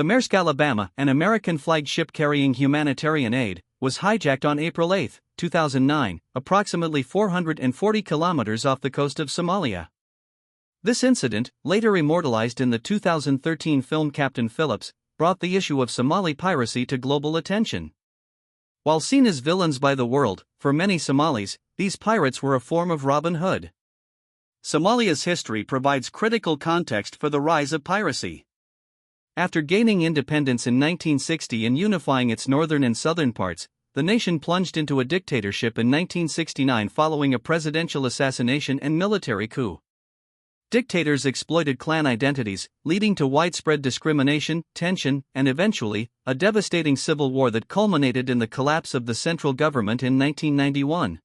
The Maersk Alabama, an American-flagged ship carrying humanitarian aid, was hijacked on April 8, 2009, approximately 440 kilometers off the coast of Somalia. This incident, later immortalized in the 2013 film Captain Phillips, brought the issue of Somali piracy to global attention. While seen as villains by the world, for many Somalis, these pirates were a form of Robin Hood. Somalia's history provides critical context for the rise of piracy. After gaining independence in 1960 and unifying its northern and southern parts, the nation plunged into a dictatorship in 1969 following a presidential assassination and military coup. Dictators exploited clan identities, leading to widespread discrimination, tension, and eventually, a devastating civil war that culminated in the collapse of the central government in 1991.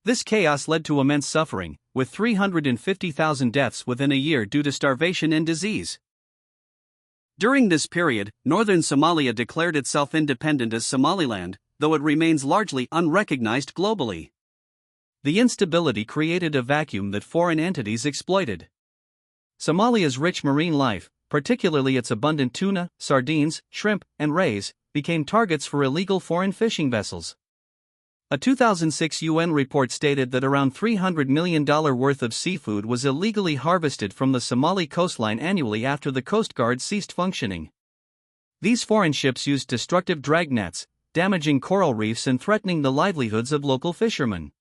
This chaos led to immense suffering, with 350,000 deaths within a year due to starvation and disease. During this period, northern Somalia declared itself independent as Somaliland, though it remains largely unrecognized globally. The instability created a vacuum that foreign entities exploited. Somalia's rich marine life, particularly its abundant tuna, sardines, shrimp, and rays, became targets for illegal foreign fishing vessels. A 2006 UN report stated that around $300 million worth of seafood was illegally harvested from the Somali coastline annually after the Coast Guard ceased functioning. These foreign ships used destructive drag nets, damaging coral reefs and threatening the livelihoods of local fishermen.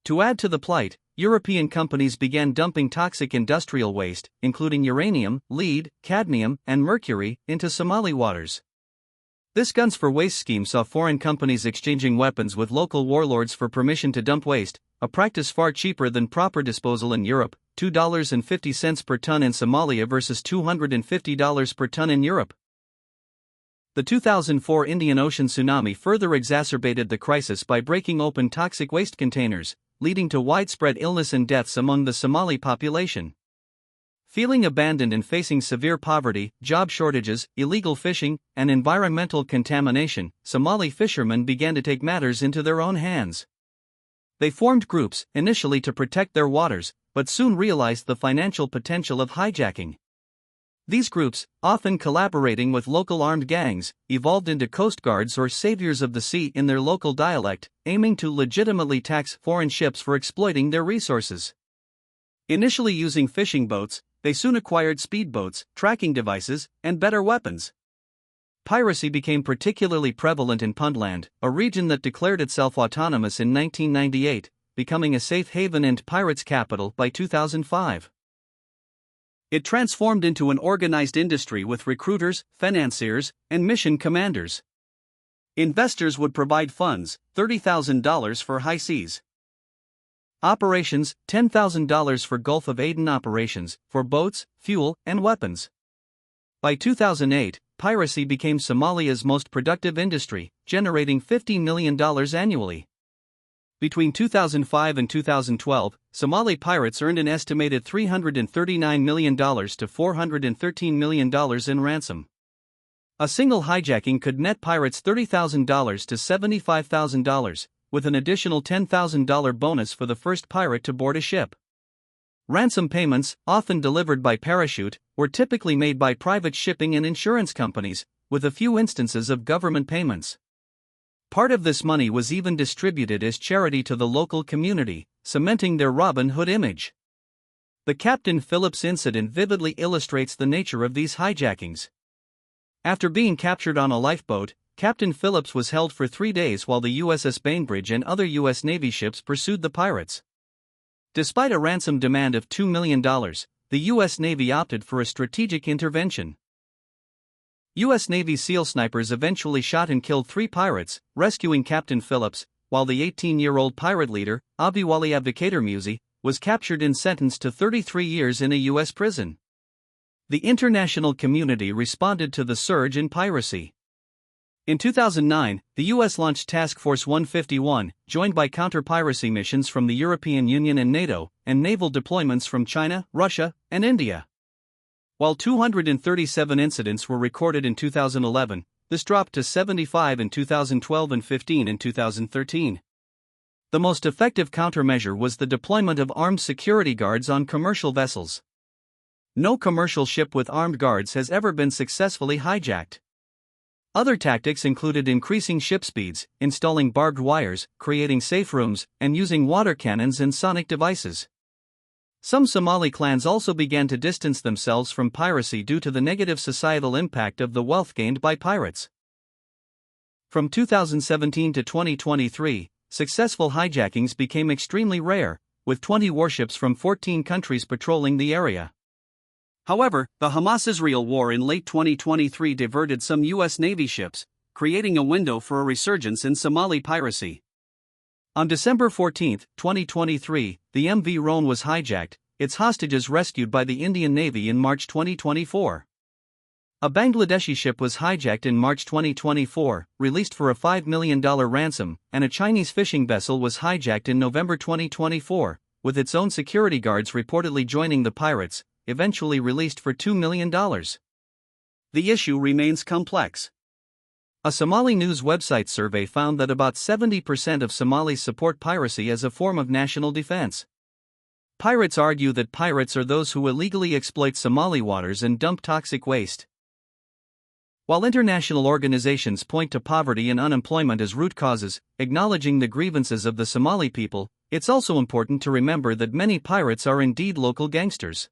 To add to the plight, European companies began dumping toxic industrial waste, including uranium, lead, cadmium, and mercury, into Somali waters. This guns for waste scheme saw foreign companies exchanging weapons with local warlords for permission to dump waste, a practice far cheaper than proper disposal in Europe, $2.50 per ton in Somalia versus $250 per ton in Europe. The 2004 Indian Ocean tsunami further exacerbated the crisis by breaking open toxic waste containers, leading to widespread illness and deaths among the Somali population. Feeling abandoned and facing severe poverty, job shortages, illegal fishing, and environmental contamination, Somali fishermen began to take matters into their own hands. They formed groups, initially to protect their waters, but soon realized the financial potential of hijacking. These groups, often collaborating with local armed gangs, evolved into coast guards or saviors of the sea in their local dialect, aiming to legitimately tax foreign ships for exploiting their resources. Initially using fishing boats, they soon acquired speedboats, tracking devices, and better weapons. Piracy became particularly prevalent in Puntland, a region that declared itself autonomous in 1998, becoming a safe haven and pirates' capital by 2005. It transformed into an organized industry with recruiters, financiers, and mission commanders. Investors would provide funds, $30,000 for high seas operations, $10,000 for Gulf of Aden operations, for boats, fuel, and weapons. By 2008, piracy became Somalia's most productive industry, generating $15 million annually. Between 2005 and 2012, Somali pirates earned an estimated $339 million to $413 million in ransom. A single hijacking could net pirates $30,000 to $75,000, with an additional $10,000 bonus for the first pirate to board a ship. Ransom payments, often delivered by parachute, were typically made by private shipping and insurance companies, with a few instances of government payments. Part of this money was even distributed as charity to the local community, cementing their Robin Hood image. The Captain Phillips incident vividly illustrates the nature of these hijackings. After being captured on a lifeboat, Captain Phillips was held for 3 days while the USS Bainbridge and other U.S. Navy ships pursued the pirates. Despite a ransom demand of $2 million, the U.S. Navy opted for a strategic intervention. U.S. Navy SEAL snipers eventually shot and killed 3 pirates, rescuing Captain Phillips, while the 18-year-old pirate leader, Abiwali Abdicator Musi, was captured and sentenced to 33 years in a U.S. prison. The international community responded to the surge in piracy. In 2009, the U.S. launched Task Force 151, joined by counter-piracy missions from the European Union and NATO, and naval deployments from China, Russia, and India. While 237 incidents were recorded in 2011, this dropped to 75 in 2012 and 15 in 2013. The most effective countermeasure was the deployment of armed security guards on commercial vessels. No commercial ship with armed guards has ever been successfully hijacked. Other tactics included increasing ship speeds, installing barbed wires, creating safe rooms, and using water cannons and sonic devices. Some Somali clans also began to distance themselves from piracy due to the negative societal impact of the wealth gained by pirates. From 2017 to 2023, successful hijackings became extremely rare, with 20 warships from 14 countries patrolling the area. However, the Hamas-Israel war in late 2023 diverted some U.S. Navy ships, creating a window for a resurgence in Somali piracy. On December 14, 2023, the MV Rhone was hijacked, its hostages rescued by the Indian Navy in March 2024. A Bangladeshi ship was hijacked in March 2024, released for a $5 million ransom, and a Chinese fishing vessel was hijacked in November 2024, with its own security guards reportedly joining the pirates, eventually released for $2 million. The issue remains complex. A Somali news website survey found that about 70% of Somalis support piracy as a form of national defense. Pirates argue that pirates are those who illegally exploit Somali waters and dump toxic waste. While international organizations point to poverty and unemployment as root causes, acknowledging the grievances of the Somali people, it's also important to remember that many pirates are indeed local gangsters.